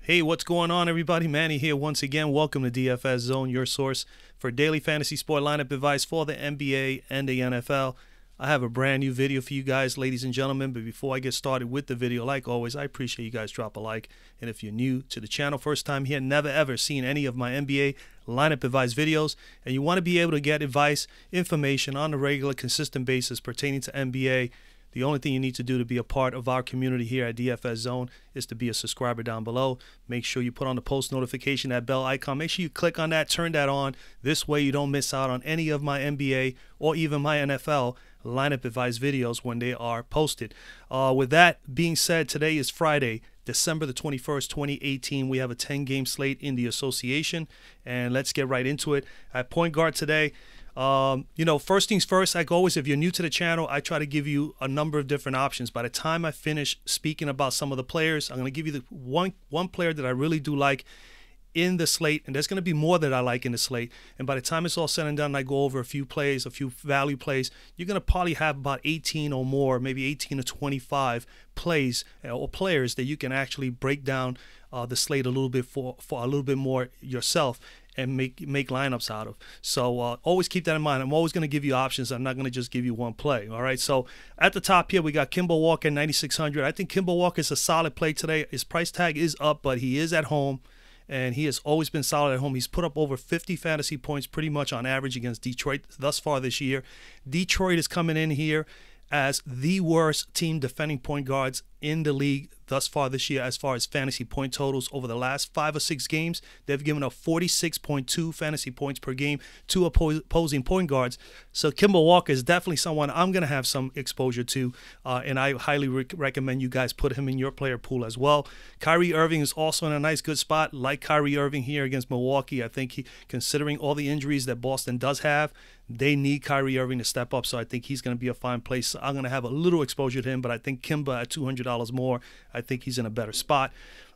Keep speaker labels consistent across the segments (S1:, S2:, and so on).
S1: Hey, what's going on, everybody? Manny here once again. Welcome to DFS Zone, your source for daily fantasy sport lineup advice for the NBA and the NFL. I have a brand new video for you guys, ladies and gentlemen, but before I get started with the video, like always, I appreciate you guys drop a like. And if you're new to the channel, first time here, never ever seen any of my NBA lineup advice videos, and you want to be able to get advice, information on a regular, consistent basis pertaining to NBA, the only thing you need to do to be a part of our community here at DFS Zone is to be a subscriber down below. Make sure you put on the post notification, that bell icon. Make sure you click on that, turn that on. This way you don't miss out on any of my NBA or even my NFL lineup advice videos when they are posted. With that being said, today is Friday, December the 21st, 2018. We have a 10-game slate in the association, and let's get right into it. At point guard today, first things first, like always, if you're new to the channel, I try to give you a number of different options. By the time I finish speaking about some of the players, I'm going to give you the one player that I really do like in the slate, and there's going to be more that I like in the slate. And by the time it's all said and done, I go over a few plays, a few value plays. You're going to probably have about 18 or more, maybe 18 to 25 plays or players that you can actually break down the slate a little bit for a little bit more yourself and make lineups out of. So always keep that in mind. I'm always going to give you options. I'm not going to just give you one play. All right. So at the top here, we got Kemba Walker, 9,600. I think Kemba Walker is a solid play today. His price tag is up, but he is at home, and he has always been solid at home. He's put up over 50 fantasy points pretty much on average against Detroit thus far this year. Detroit is coming in here as the worst team defending point guards in the league thus far this year as far as fantasy point totals. Over the last 5 or 6 games, they've given up 46.2 fantasy points per game to opposing point guards. So Kemba Walker is definitely someone I'm going to have some exposure to, and I highly recommend you guys put him in your player pool as well. Kyrie Irving is also in a nice, good spot. Like Kyrie Irving here against Milwaukee, I think considering all the injuries that Boston does have, they need Kyrie Irving to step up, so I think he's going to be a fine place. So I'm going to have a little exposure to him, but I think Kemba at $200 more, I think he's in a better spot.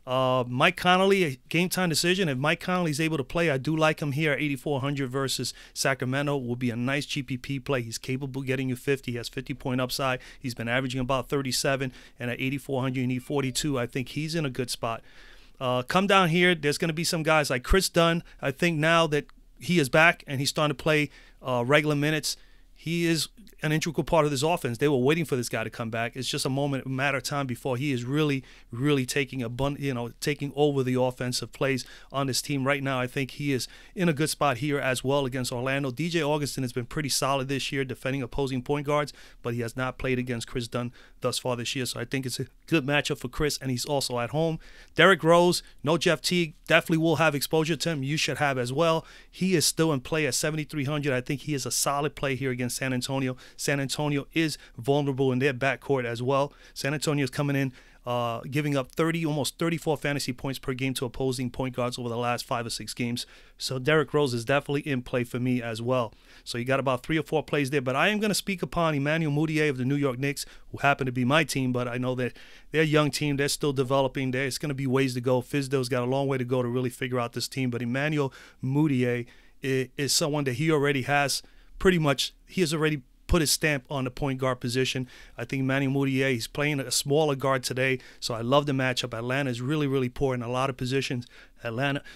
S1: Mike Conley, a game time decision. If Mike Conley's able to play, I do like him here at 8,400 versus Sacramento. Will be a nice GPP play. He's capable of getting you 50. He has 50-point upside. He's been averaging about 37, and at 8,400, you need 42. I think he's in a good spot. Come down here. There's going to be some guys like Chris Dunn. I think now that he is back and he's starting to play regular minutes, he is an integral part of this offense. They were waiting for this guy to come back. It's just a matter of time before he is really taking over the offensive plays on this team. Right now, I think he is in a good spot here as well against Orlando. DJ Augustin has been pretty solid this year defending opposing point guards, but he has not played against Chris Dunn thus far this year. So I think it's a good matchup for Chris, and he's also at home. Derrick Rose, no Jeff Teague, definitely will have exposure to him. You should have as well. He is still in play at 7,300. I think he is a solid play here against San Antonio. San Antonio is vulnerable in their backcourt as well. San Antonio is coming in giving up almost 34 fantasy points per game to opposing point guards over the last 5 or 6 games. So Derrick Rose is definitely in play for me as well. So you got about 3 or 4 plays there. But I am going to speak upon Emmanuel Mudiay of the New York Knicks, who happen to be my team, but I know that they're a young team. They're still developing. There's going to be ways to go. Fizdale's got a long way to go to really figure out this team. But Emmanuel Mudiay is someone that he already has he has already put his stamp on the point guard position. I think Emmanuel Mudiay, he's playing a smaller guard today, so I love the matchup. Atlanta is really poor in a lot of positions.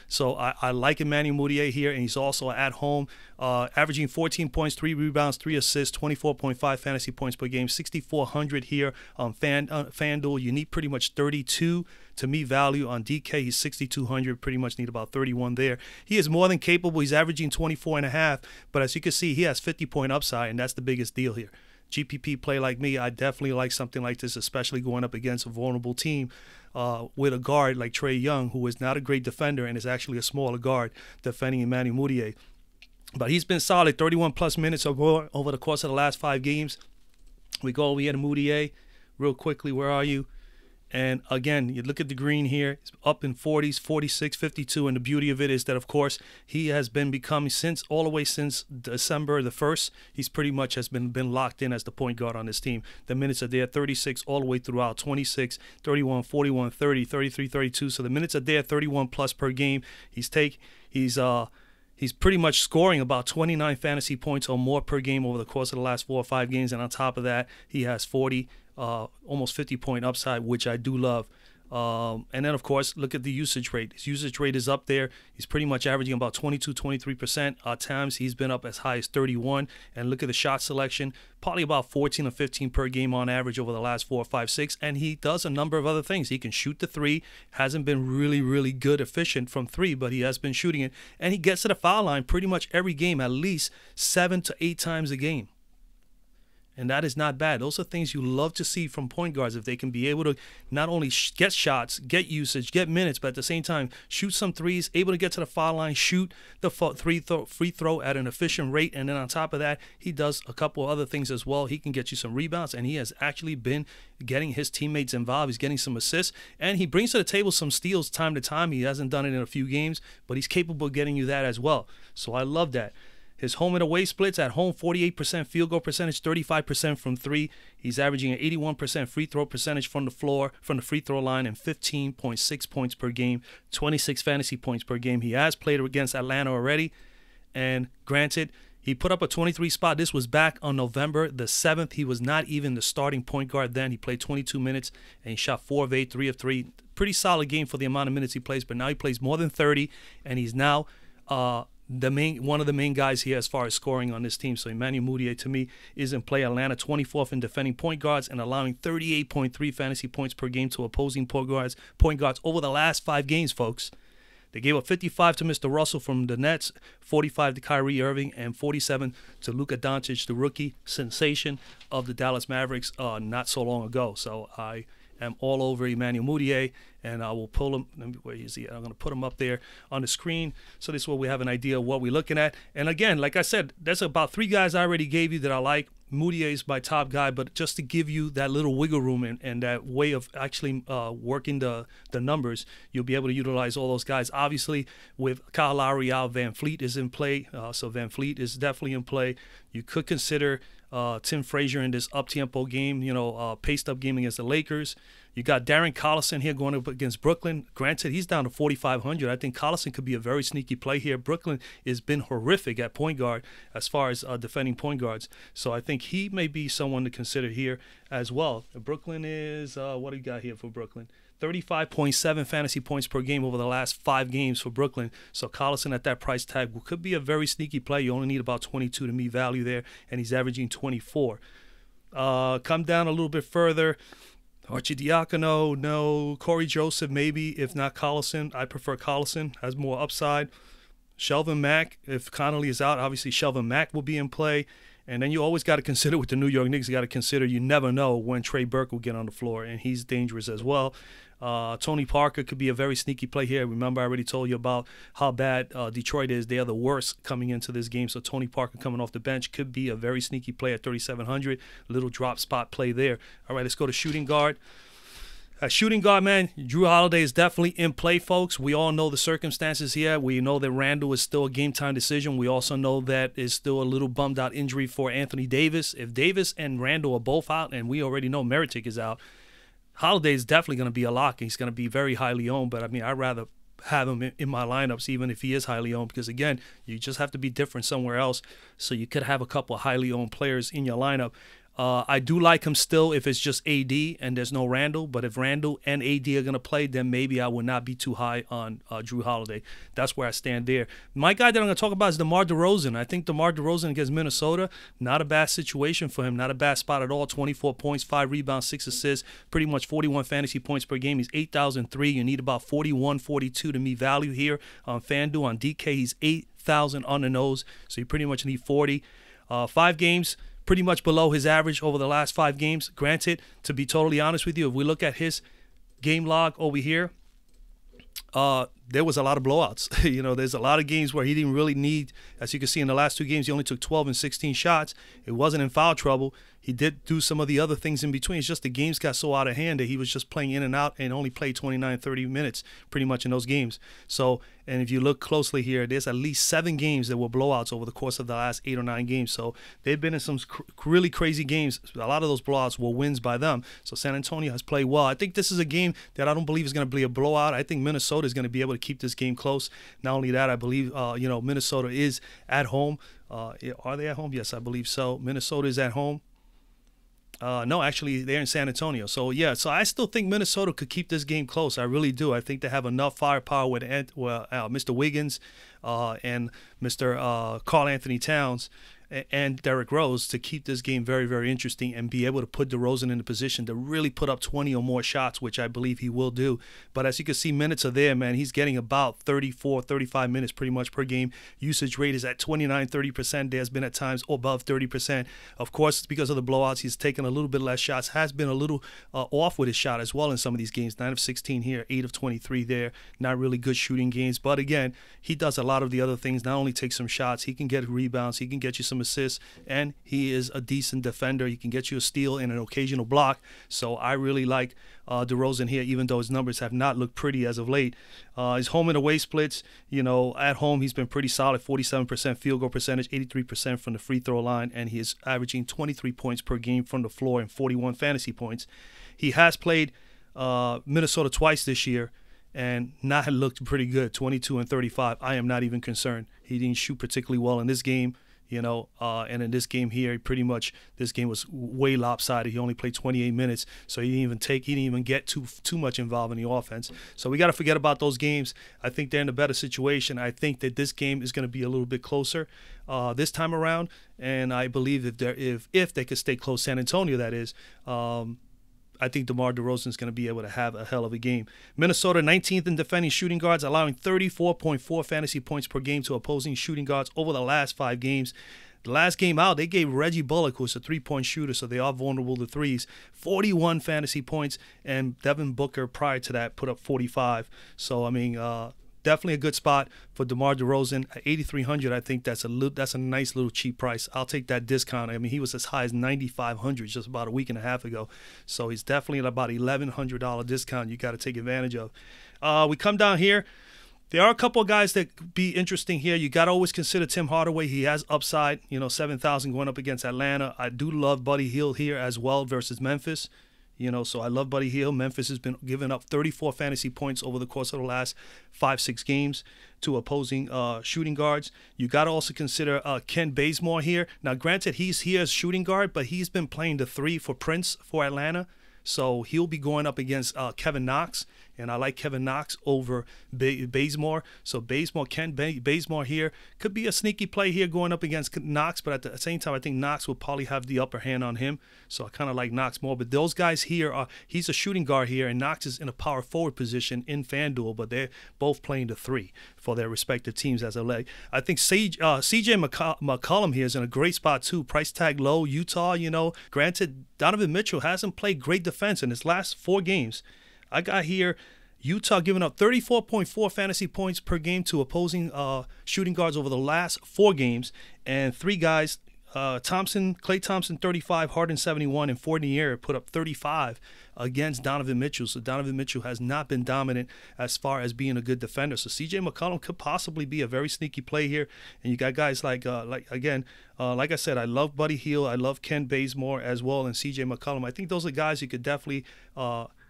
S1: So I like Emmanuel Mudiay here, and he's also at home, averaging 14 points, 3 rebounds, 3 assists, 24.5 fantasy points per game, 6,400 here on Fanduel. You need pretty much 32 to me value. On DK, he's 6,200, pretty much need about 31 there. He is more than capable. He's averaging 24.5, but as you can see, he has 50-point upside, and that's the biggest deal here. GPP play like me, I definitely like something like this, especially going up against a vulnerable team with a guard like Trae Young, who is not a great defender and is actually a smaller guard defending Emmanuel Mudiay. But he's been solid, 31-plus minutes over the course of the last 5 games. We go over here to Mudiay real quickly. Where are you? And again, you look at the green here, it's up in 40s, 46, 52, and the beauty of it is that, of course, he has been becoming all the way since December the 1st, he's pretty much has been locked in as the point guard on this team. The minutes are there, 36 all the way throughout, 26, 31, 41, 30, 33, 32. So the minutes are there, 31 plus per game. He's pretty much scoring about 29 fantasy points or more per game over the course of the last 4 or 5 games, and on top of that, he has 40. Almost 50-point upside, which I do love. And then, of course, look at the usage rate. His usage rate is up there. He's pretty much averaging about 22, 23%. At times, he's been up as high as 31. And look at the shot selection, probably about 14 or 15 per game on average over the last 4, 5, 6. And he does a number of other things. He can shoot the three. Hasn't been really, really good, efficient from three, but he has been shooting it. And he gets to the foul line pretty much every game, at least 7 to 8 times a game. And that is not bad. Those are things you love to see from point guards, if they can be able to not only get shots, get usage, get minutes, but at the same time shoot some threes, able to get to the foul line, shoot the free throw at an efficient rate. And then on top of that, he does a couple of other things as well. He can get you some rebounds, and he has actually been getting his teammates involved. He's getting some assists, and he brings to the table some steals time to time. He hasn't done it in a few games, but he's capable of getting you that as well. So I love that. His home and away splits: at home, 48% field goal percentage, 35% from three. He's averaging an 81% free throw percentage from the floor, from the free throw line, and 15.6 points per game, 26 fantasy points per game. He has played against Atlanta already, and granted, he put up a 23 spot. This was back on November the 7th. He was not even the starting point guard then. He played 22 minutes, and he shot 4 of 8, 3 of 3. Pretty solid game for the amount of minutes he plays, but now he plays more than 30, and he's now one of the main guys here as far as scoring on this team. So Emmanuel Mudiay, to me, is in play. Atlanta 24th in defending point guards and allowing 38.3 fantasy points per game to opposing point guards over the last 5 games, folks. They gave up 55 to Mr. Russell from the Nets, 45 to Kyrie Irving, and 47 to Luka Doncic, the rookie sensation of the Dallas Mavericks not so long ago. So I am all over Emmanuel Mudiay, and I will pull him. Where is he? I'm going to put him up there on the screen. So this way we have an idea of what we're looking at. And again, like I said, there's about 3 guys I already gave you that I like. Mudiay is my top guy, but just to give you that little wiggle room and that way of actually working the numbers, you'll be able to utilize all those guys. Obviously, with Kyle Lowry out, Van Fleet is in play, so Van Fleet is definitely in play. You could consider Tim Frazier in this up-tempo game, paced-up game against the Lakers. You got Darren Collison here going up against Brooklyn. Granted, he's down to 4,500. I think Collison could be a very sneaky play here. Brooklyn has been horrific at point guard as far as defending point guards. So I think he may be someone to consider here as well. Brooklyn is, what do you got here for Brooklyn? 35.7 fantasy points per game over the last 5 games for Brooklyn. So Collison at that price tag could be a very sneaky play. You only need about 22 to meet value there, and he's averaging 24. Come down a little bit further. Arcidiacono, no. Corey Joseph, maybe, if not Collison. I prefer Collison, has more upside. Shelvin Mack, if Connolly is out, obviously Shelvin Mack will be in play. And then you always got to consider with the New York Knicks, you got to consider you never know when Trey Burke will get on the floor, and he's dangerous as well. Tony Parker could be a very sneaky play here. Remember, I already told you about how bad Detroit is. They are the worst coming into this game. So Tony Parker coming off the bench could be a very sneaky play at 3,700. Little drop spot play there. All right, let's go to shooting guard. Shooting guard, man, Jrue Holiday is definitely in play, folks. We all know the circumstances here. We know that Randle is still a game-time decision. We also know that is still a little bummed-out injury for Anthony Davis. If Davis and Randle are both out, and we already know Meritic is out, Holiday is definitely going to be a lock. He's going to be very highly owned, but, I mean, I'd rather have him in my lineups even if he is highly owned because, again, you just have to be different somewhere else. So you could have a couple of highly owned players in your lineup. I do like him still if it's just AD and there's no Randle. But if Randle and AD are going to play, then maybe I would not be too high on Jrue Holiday. That's where I stand there. My guy that I'm going to talk about is DeMar DeRozan. I think DeMar DeRozan against Minnesota, not a bad situation for him. Not a bad spot at all. 24 points, 5 rebounds, 6 assists, pretty much 41 fantasy points per game. He's 8,003. You need about 41, 42 to meet value here on Fanduel. On DK, he's 8,000 on the nose, so you pretty much need 40. 5 games. Pretty much below his average over the last 5 games. Granted, to be totally honest with you, if we look at his game log over here, there was a lot of blowouts. There's a lot of games where he didn't really need, as you can see in the last 2 games, he only took 12 and 16 shots. It wasn't in foul trouble. He did do some of the other things in between. It's just the games got so out of hand that he was just playing in and out and only played 29, 30 minutes pretty much in those games. So, and if you look closely here, there's at least 7 games that were blowouts over the course of the last 8 or 9 games. So they've been in some really crazy games. A lot of those blowouts were wins by them. So San Antonio has played well. I think this is a game that I don't believe is going to be a blowout. I think Minnesota is going to be able to keep this game close. Not only that, I believe, Minnesota is at home. Are they at home? Yes, I believe so. Minnesota is at home. No, actually, they're in San Antonio. So, yeah, so I still think Minnesota could keep this game close. I really do. I think they have enough firepower with Mr. Wiggins and Mr. Karl Anthony Towns and Derrick Rose to keep this game very, very interesting and be able to put DeRozan in a position to really put up 20 or more shots, which I believe he will do. But as you can see, minutes are there, man. He's getting about 34, 35 minutes pretty much per game. Usage rate is at 29, 30%. There's been at times above 30%. Of course, it's because of the blowouts. He's taken a little bit less shots, has been a little off with his shot as well in some of these games. 9 of 16 here, 8 of 23 there. Not really good shooting games. But again, he does a lot of the other things. Not only take some shots, he can get rebounds, he can get you some assists, and he is a decent defender. He can get you a steal and an occasional block. So I really like DeRozan here, even though his numbers have not looked pretty as of late. His home and away splits, at home he's been pretty solid. 47% field goal percentage, 83% from the free throw line, and he is averaging 23 points per game from the floor and 41 fantasy points. He has played Minnesota twice this year and not looked pretty good, 22 and 35. I am not even concerned. He didn't shoot particularly well in this game. And in this game here, this game was way lopsided. He only played 28 minutes, so he didn't even get too much involved in the offense. So we got to forget about those games. I think they're in a better situation. I think that this game is going to be a little bit closer this time around, and I believe if they could stay close, San Antonio that is, I think DeMar DeRozan is going to be able to have a hell of a game. Minnesota 19th in defending shooting guards, allowing 34.4 fantasy points per game to opposing shooting guards over the last 5 games. The last game out, they gave Reggie Bullock, who's a three-point shooter, so they are vulnerable to threes, 41 fantasy points, and Devin Booker prior to that put up 45. So, definitely a good spot for DeMar DeRozan at 8,300. I think that's a nice little cheap price. I'll take that discount. He was as high as 9,500 just about a week and a half ago. So he's definitely at about $1,100 discount you got to take advantage of. We come down here. There are a couple of guys that could be interesting here. You got to always consider Tim Hardaway. He has upside, 7,000 going up against Atlanta. I do love Buddy Hield here as well versus Memphis. So I love Buddy Hield. Memphis has been giving up 34 fantasy points over the course of the last 5-6 games to opposing shooting guards. You got to also consider Ken Bazemore here. Now, granted, he's here as shooting guard, but he's been playing the 3 for Prince for Atlanta. So he'll be going up against Kevin Knox, and I like Kevin Knox over Bazemore. So Ken Bazemore here could be a sneaky play here going up against Knox, but at the same time, I think Knox will probably have the upper hand on him. So I kind of like Knox more. But those guys here, he's a shooting guard here, and Knox is in a power forward position in Fanduel, but they're both playing the 3 for their respective teams as a leg. I think CJ McCollum here is in a great spot too. Price tag low, Utah, Granted, Donovan Mitchell hasn't played great defense in his last 4 games. I got here Utah giving up 34.4 fantasy points per game to opposing shooting guards over the last 4 games. And 3 guys, Klay Thompson 35, Harden 71, and Fournier put up 35 against Donovan Mitchell. So Donovan Mitchell has not been dominant as far as being a good defender. So CJ McCollum could possibly be a very sneaky play here. And you got guys like I said, I love Buddy Hield, I love Ken Bazemore as well, and CJ McCollum. I think those are guys you could definitely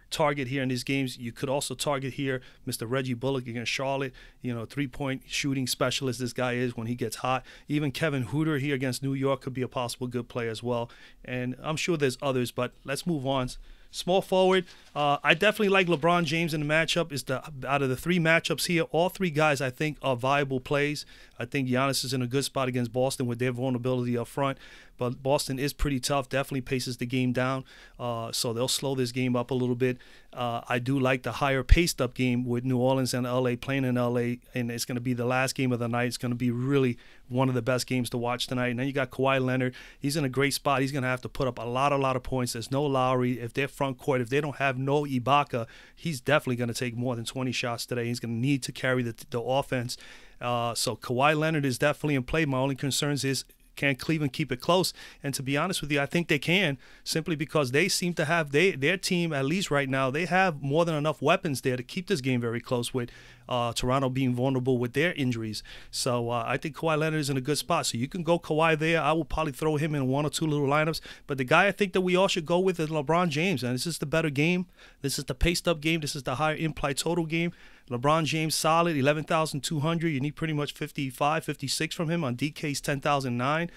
S1: target here in these games. You could also target here Mr. Reggie Bullock against Charlotte. 3-point shooting specialist this guy is when he gets hot. Even Kevin Huerter here against New York could be a possible good play as well. And I'm sure there's others, but let's move on. Small forward, I definitely like LeBron James in the matchup. Out of the 3 matchups here, all 3 guys I think are viable plays. I think Giannis is in a good spot against Boston with their vulnerability up front. But Boston is pretty tough, definitely paces the game down. So they'll slow this game up a little bit. I do like the higher paced up game with New Orleans and LA playing in LA. And it's going to be the last game of the night. It's going to be really one of the best games to watch tonight. And then you got Kawhi Leonard. He's in a great spot. He's going to have to put up a lot of points. There's no Lowry. If they're front court, if they don't have no Ibaka, he's definitely going to take more than 20 shots today. He's going to need to carry the offense. So Kawhi Leonard is definitely in play. My only concerns is, can Cleveland keep it close? And to be honest with you, I think they can, simply because they seem to have their team, at least right now, they have more than enough weapons there to keep this game very close with Toronto being vulnerable with their injuries. So I think Kawhi Leonard is in a good spot. So you can go Kawhi there. I will probably throw him in 1 or 2 little lineups. But the guy I think that we all should go with is LeBron James. And this is the better game. This is the paced up game. This is the higher implied total game. LeBron James, solid, 11,200. You need pretty much 55, 56 from him. On DK's 10,009.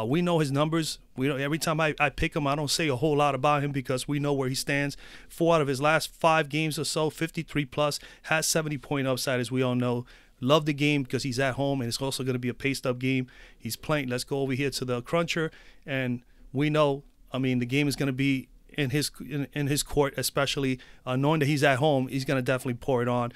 S1: We know his numbers. We know every time I pick him, I don't say a whole lot about him because we know where he stands. 4 out of his last 5 games or so, 53 plus, has 70-point upside, as we all know. Love the game because he's at home, and it's also going to be a paced-up game. He's playing. Let's go over here to the cruncher, and we know, I mean, the game is going to be in his court, especially knowing that he's at home. He's going to definitely pour it on.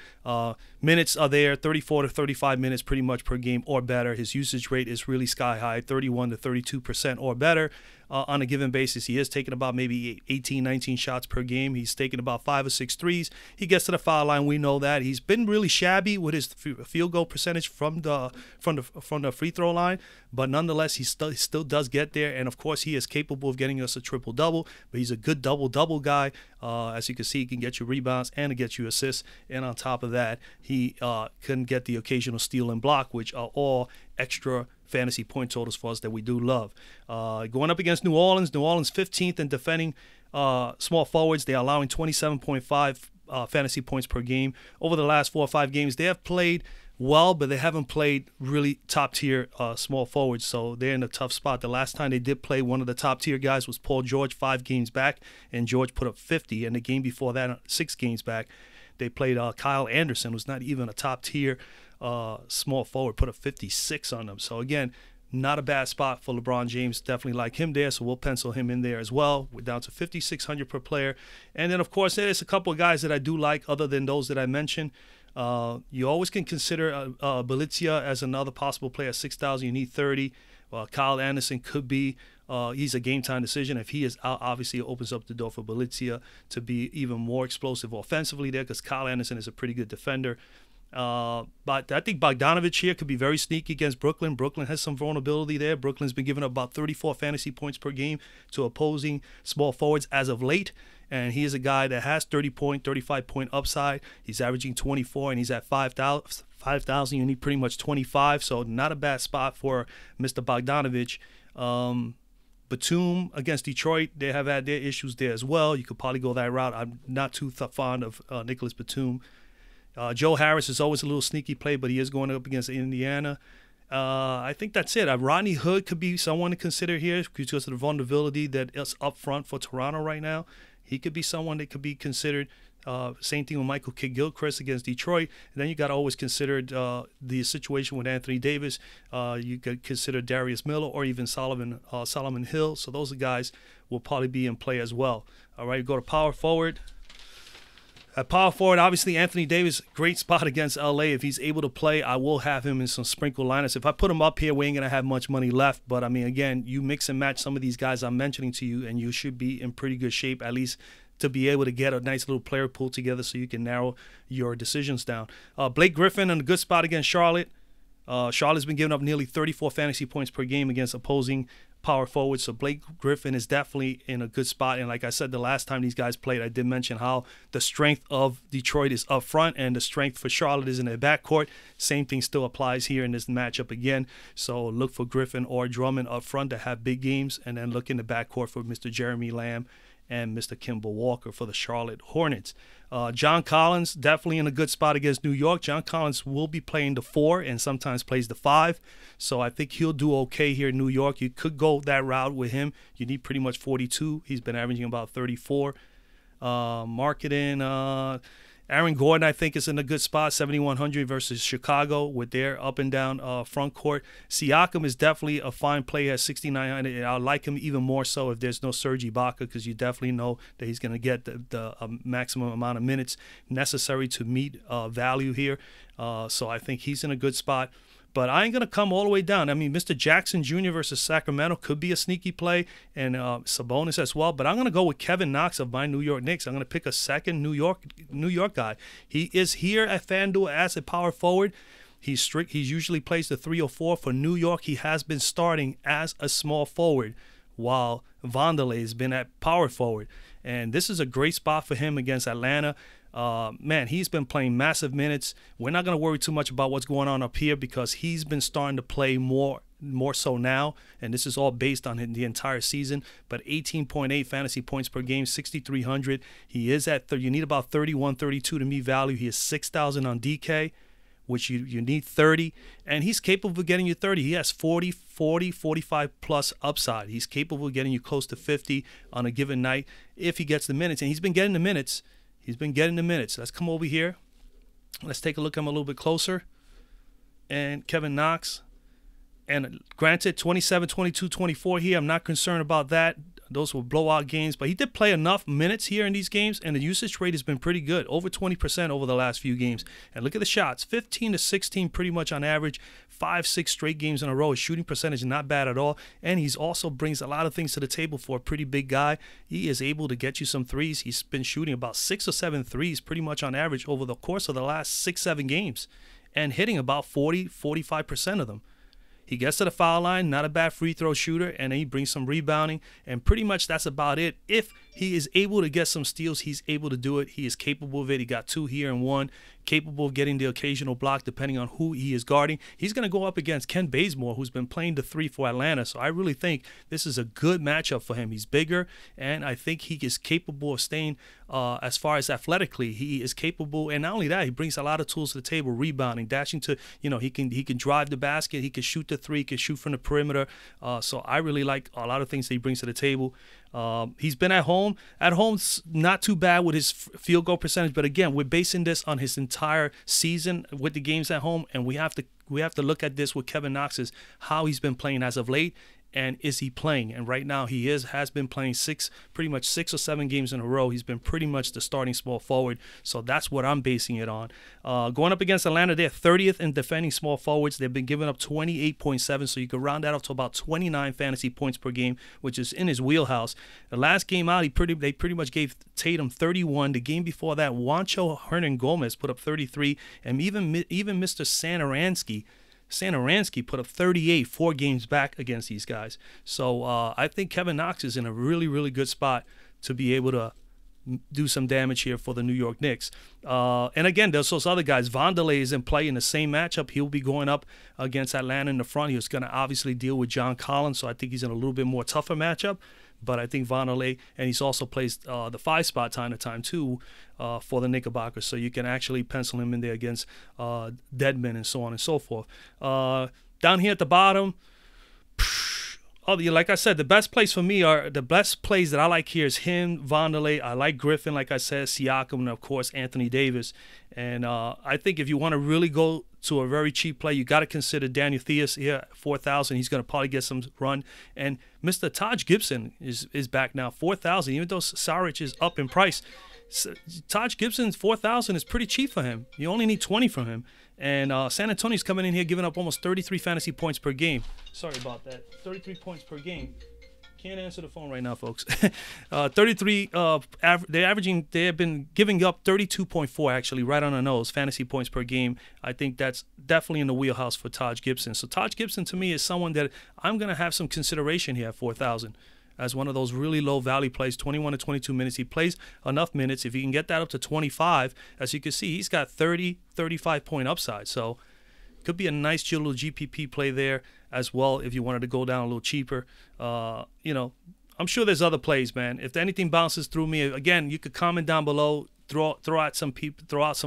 S1: Minutes are there, 34 to 35 minutes pretty much per game or better. His usage rate is really sky high, 31 to 32% or better. On a given basis, he is taking about maybe 18, 19 shots per game. He's taking about 5 or 6 threes. He gets to the foul line. We know that. He's been really shabby with his field goal percentage from the free throw line, but nonetheless, he still does get there. And of course, he is capable of getting us a triple double. But he's a good double guy. As you can see, he can get you rebounds and get you assists. And on top of that, he can get the occasional steal and block, which are all extra fantasy point totals for us that we do love. Going up against New Orleans 15th in defending small forwards. They're allowing 27.5 fantasy points per game. Over the last 4 or 5 games, they have played well, but they haven't played really top-tier small forwards, so they're in a tough spot. The last time they did play one of the top-tier guys was Paul George 5 games back, and George put up 50. And the game before that, 6 games back, they played Kyle Anderson, who's not even a top-tier small forward, put a 56 on them. So again, not a bad spot for LeBron James. Definitely like him there, so we'll pencil him in there as well. We're down to 5,600 per player. And then, of course, there's a couple of guys that I do like other than those that I mentioned. You always can consider Belizia as another possible player. 6,000, you need 30. Kyle Anderson could be. He's a game-time decision. If he is out, obviously it opens up the door for Belizia to be even more explosive offensively there because Kyle Anderson is a pretty good defender. But I think Bogdanovich here could be very sneaky against Brooklyn. Brooklyn has some vulnerability there. Brooklyn's been giving up about 34 fantasy points per game to opposing small forwards as of late. And he is a guy that has 35-point upside. He's averaging 24, and he's at 5,000. You need pretty much 25, so not a bad spot for Mr. Bogdanovich. Batum against Detroit, they have had their issues there as well. You could probably go that route. I'm not too fond of Nicholas Batum. Joe Harris is always a little sneaky play, but he is going up against Indiana. I think that's it. Rodney Hood could be someone to consider here because of the vulnerability that is up front for Toronto right now. He could be someone that could be considered. Same thing with Michael Kidd-Gilchrist against Detroit. And then you got to always consider the situation with Anthony Davis. You could consider Darius Miller or even Solomon Hill. So those guys will probably be in play as well. All right, go to power forward. At power forward, obviously, Anthony Davis, great spot against LA. If he's able to play, I will have him in some sprinkle lineups. If I put him up here, we ain't going to have much money left. But, I mean, again, you mix and match some of these guys I'm mentioning to you, and you should be in pretty good shape, at least to be able to get a nice little player pool together so you can narrow your decisions down. Blake Griffin in a good spot against Charlotte. Charlotte's been giving up nearly 34 fantasy points per game against opposing power forward, so Blake Griffin is definitely in a good spot. And like I said, the last time these guys played, I did mention how the strength of Detroit is up front and the strength for Charlotte is in their backcourt. Same thing still applies here in this matchup again. So look for Griffin or Drummond up front to have big games, and then look in the backcourt for Mr. Jeremy Lamb and Mr. Kimball Walker for the Charlotte Hornets. John Collins, definitely in a good spot against New York. John Collins will be playing the 4 and sometimes plays the 5. So I think he'll do okay here in New York. You could go that route with him. You need pretty much 42. He's been averaging about 34. Aaron Gordon, I think, is in a good spot, 7,100 versus Chicago with their up and down front court. Siakam is definitely a fine play at 6,900. I like him even more so if there's no Serge Ibaka, because you definitely know that he's going to get the maximum amount of minutes necessary to meet value here. So I think he's in a good spot. But I ain't going to come all the way down. I mean, Mr. Jackson Jr. versus Sacramento could be a sneaky play, and Sabonis as well. But I'm going to go with Kevin Knox of my New York Knicks. I'm going to pick a second New York guy. He is here at FanDuel as a power forward. He's strict. He usually plays the 3 or 4 for New York. He has been starting as a small forward, while Vanderlei has been at power forward. And this is a great spot for him against Atlanta. Man, he's been playing massive minutes. We're not going to worry too much about what's going on up here because he's been starting to play more more so now, and this is all based on the entire season. But 18.8 fantasy points per game, 6,300. He is at you need about 31, 32 to meet value. He is 6,000 on DK, which you need 30, and he's capable of getting you 30. He has 40, 45 plus upside. He's capable of getting you close to 50 on a given night if he gets the minutes, and he's been getting the minutes. Let's come over here. Let's take a look at him a little bit closer. And Kevin Knox, and granted, 27, 22, 24 here. I'm not concerned about that. Those were blowout games, but he did play enough minutes here in these games, and the usage rate has been pretty good, over 20% over the last few games. And look at the shots, 15 to 16 pretty much on average, 5-6 straight games in a row. His shooting percentage is not bad at all, and he's also brings a lot of things to the table for a pretty big guy. He is able to get you some threes. He's been shooting about 6 or 7 threes pretty much on average over the course of the last 6-7 games, and hitting about 40-45% of them. He gets to the foul line, not a bad free throw shooter, and then he brings some rebounding, and pretty much that's about it. If he is able to get some steals, he's able to do it. He is capable of it. He got 2 here and 1, capable of getting the occasional block depending on who he is guarding. He's going to go up against Ken Bazemore, who's been playing the 3 for Atlanta, so I really think this is a good matchup for him. He's bigger, and I think he is capable of staying as far as athletically. He is capable, and not only that, he brings a lot of tools to the table, rebounding, dashing to, he can drive the basket, he can shoot the 3, he can shoot from the perimeter. So I really like a lot of things that he brings to the table. He's been at home. At home's not too bad with his field goal percentage, but again, we're basing this on his entire season with the games at home, and we have to look at this with Kevin Knox's how he's been playing as of late. And is he playing? And right now he has been playing pretty much 6 or 7 games in a row. He's been pretty much the starting small forward. So that's what I'm basing it on. Going up against Atlanta, they're 30th in defending small forwards. They've been giving up 28.7, so you could round that up to about 29 fantasy points per game, which is in his wheelhouse. The last game out, they pretty much gave Tatum 31. The game before that, Juancho Hernan-Gomez put up 33, and even Mr. Satoransky put up 38 4 games back against these guys. So I think Kevin Knox is in a really, really good spot to be able to do some damage here for the New York Knicks. And again, there's those other guys. Vanderlei is in play in the same matchup. He'll be going up against Atlanta in the front. He was going to obviously deal with John Collins, so I think he's in a little bit more tougher matchup. But I think Vanderlei, and he's also plays the 5 spot time to time too for the Knickerbockers, so you can actually pencil him in there against Deadman and so on and so forth. Down here at the bottom, like I said, the best plays for me are the best plays that I like here is him, Vanderlei. I like Griffin, like I said, Siakam, and of course Anthony Davis. And I think if you want to really go to a very cheap play, you got to consider Daniel Theus here at 4,000. He's going to probably get some run. And Mr. Taj Gibson is back now, 4,000. Even though Saric is up in price, Taj Gibson's 4,000 is pretty cheap for him. You only need 20 from him. And San Antonio's coming in here giving up almost 33 fantasy points per game. Sorry about that. 33 points per game. Can't answer the phone right now, folks. 33. They have been giving up 32.4 actually, right on the nose, fantasy points per game. I think that's definitely in the wheelhouse for Taj Gibson. So Taj Gibson to me is someone that I'm gonna have some consideration here at 4,000. As one of those really low value plays, 21 to 22 minutes. He plays enough minutes. If he can get that up to 25, as you can see, he's got 30, 35 point upside. So could be a nice little GPP play there as well if you wanted to go down a little cheaper. I'm sure there's other plays, man. If anything bounces through me, again, you could comment down below. Throw out some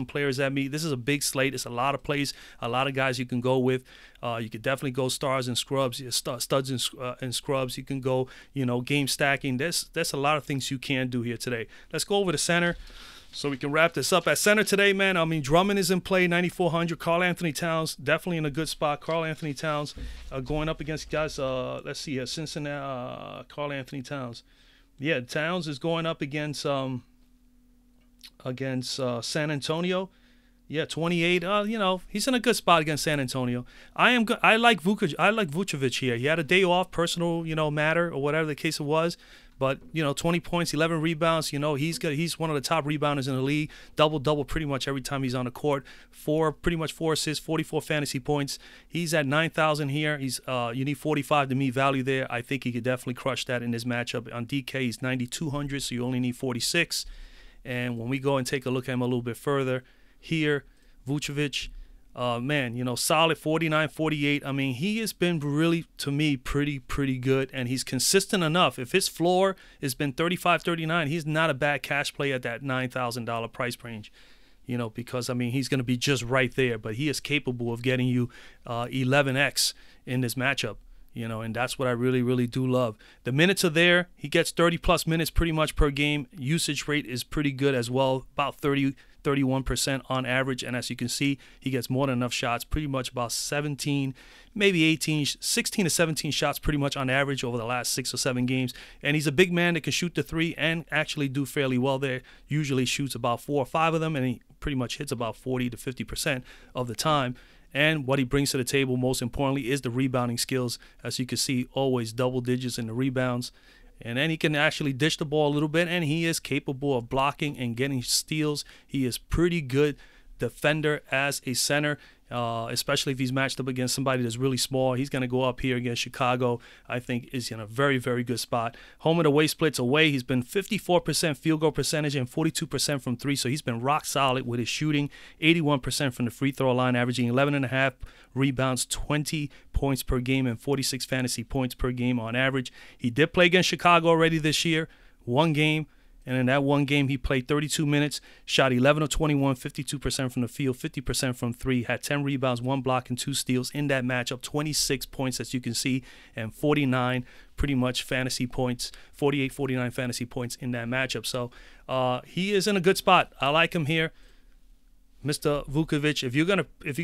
S1: players at me. This is a big slate. It's a lot of plays, a lot of guys you can go with. You could definitely go stars and scrubs, studs and scrubs. You can go, game stacking. There's a lot of things you can do here today. Let's go over to center so we can wrap this up. At center today, man, I mean, Drummond is in play, 9,400. Karl Anthony Towns, definitely in a good spot. Karl Anthony Towns going up against guys, let's see here, Cincinnati, Karl Anthony Towns. Yeah, Towns is going up against San Antonio. Yeah, 28. He's in a good spot against San Antonio. I like Vucevic here. He had a day off, personal, matter or whatever the case it was. But 20 points, 11 rebounds. He's one of the top rebounders in the league. Double pretty much every time he's on the court. Pretty much 4 assists, 44 fantasy points. He's at 9,000 here. You need 45 to meet value there. I think he could definitely crush that in this matchup. On DK, he's 9,200, so you only need 46. And when we go and take a look at him a little bit further, here, Vucevic, Man, you know, solid 49, 48. I mean, he has been really, to me, pretty good, and he's consistent enough. If his floor has been 35, 39, he's not a bad cash play at that $9,000 price range, you know, because, I mean, he's going to be just right there, but he is capable of getting you 11x in this matchup. You know, and that's what I really do love. The minutes are there. He gets 30+ minutes pretty much per game. Usage rate is pretty good as well, about 31% on average. And as you can see, he gets more than enough shots, pretty much about 17, maybe 18, 16 to 17 shots pretty much on average over the last 6 or 7 games. And he's a big man that can shoot the 3 and actually do fairly well there. Usually shoots about 4 or 5 of them, and he pretty much hits about 40 to 50% of the time. And what he brings to the table, most importantly, is the rebounding skills. As you can see, always double digits in the rebounds. And then he can actually dish the ball a little bit, and he is capable of blocking and getting steals. He is pretty good defender as a center, especially if he's matched up against somebody that's really small. He's going to go up here against Chicago. I think is in a very good spot. Home and away splits away. He's been 54% field goal percentage and 42% from 3. So he's been rock solid with his shooting. 81% from the free throw line, averaging 11.5 rebounds, 20 points per game, and 46 fantasy points per game on average. He did play against Chicago already this year, 1 game. And in that 1 game, he played 32 minutes, shot 11 of 21, 52% from the field, 50% from 3, had 10 rebounds, 1 block, and 2 steals in that matchup, 26 points, as you can see, and 49 pretty much fantasy points, 48, 49 fantasy points in that matchup. So he is in a good spot. I like him here. Mr. Vukovic, if you're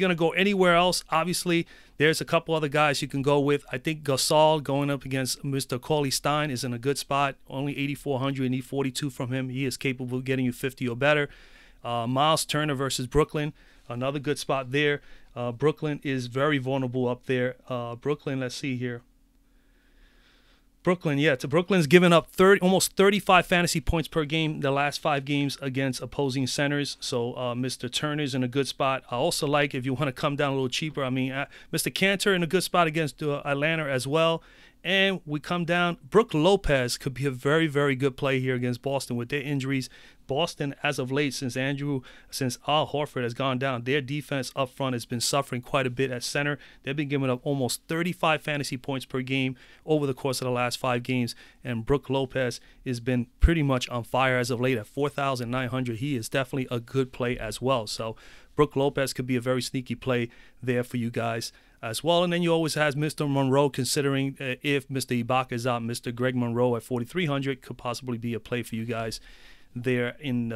S1: gonna go anywhere else, obviously there's a couple other guys you can go with. I think Gasol going up against Mr. Cauley Stein is in a good spot. Only 8,400, need 42 from him. He is capable of getting you 50 or better. Miles Turner versus Brooklyn, another good spot there. Brooklyn is very vulnerable up there. Brooklyn, let's see here. Brooklyn's given up almost 35 fantasy points per game the last 5 games against opposing centers. So Mr. Turner's in a good spot. I also like, if you want to come down a little cheaper, I mean, Mr. Cantor in a good spot against Atlanta as well. And we come down, Brook Lopez could be a very good play here against Boston with their injuries. Boston, as of late, since Al Horford has gone down, their defense up front has been suffering quite a bit at center. They've been giving up almost 35 fantasy points per game over the course of the last 5 games. And Brook Lopez has been pretty much on fire as of late at 4,900. He is definitely a good play as well. So Brook Lopez could be a very sneaky play there for you guys as well. And then you always have Mr. Monroe, considering if Mr. Ibaka is out, Mr. Greg Monroe at 4,300 could possibly be a play for you guys there in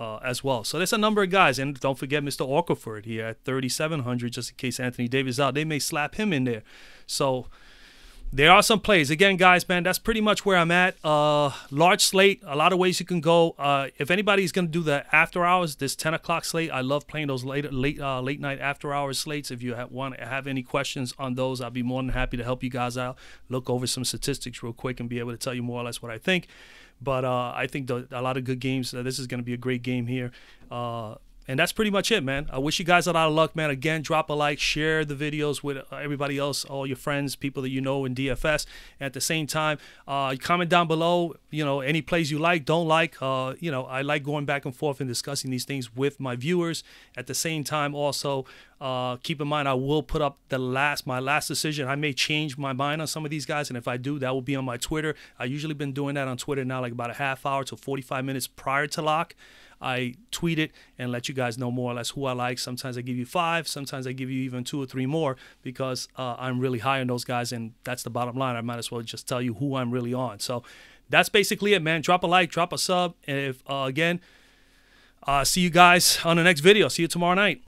S1: as well. So there's a number of guys. And don't forget Mr. Okafor here at 3,700, just in case Anthony Davis is out. They may slap him in there. So there are some plays. Again, guys, man, that's pretty much where I'm at. Large slate, a lot of ways you can go. If anybody's going to do the after hours, this 10 o'clock slate, I love playing those late night after hours slates. If you have any questions on those, I'll be more than happy to help you guys out. Look over some statistics real quick and be able to tell you more or less what I think. But I think a lot of good games. This is going to be a great game here. And that's pretty much it, man. I wish you guys a lot of luck, man. Again, drop a like, share the videos with everybody else, all your friends, people that you know in DFS. And at the same time, comment down below, any plays you like, don't like. I like going back and forth and discussing these things with my viewers. At the same time, also, keep in mind, I will put up my last decision. I may change my mind on some of these guys, and if I do, that will be on my Twitter. I've usually been doing that on Twitter now, like about a half hour to 45 minutes prior to lock. I tweet it and let you guys know more or less who I like. Sometimes I give you 5. Sometimes I give you even 2 or 3 more because I'm really high on those guys, and that's the bottom line. I might as well just tell you who I'm really on. So that's basically it, man. Drop a like, drop a sub. And if again, see you guys on the next video. See you tomorrow night.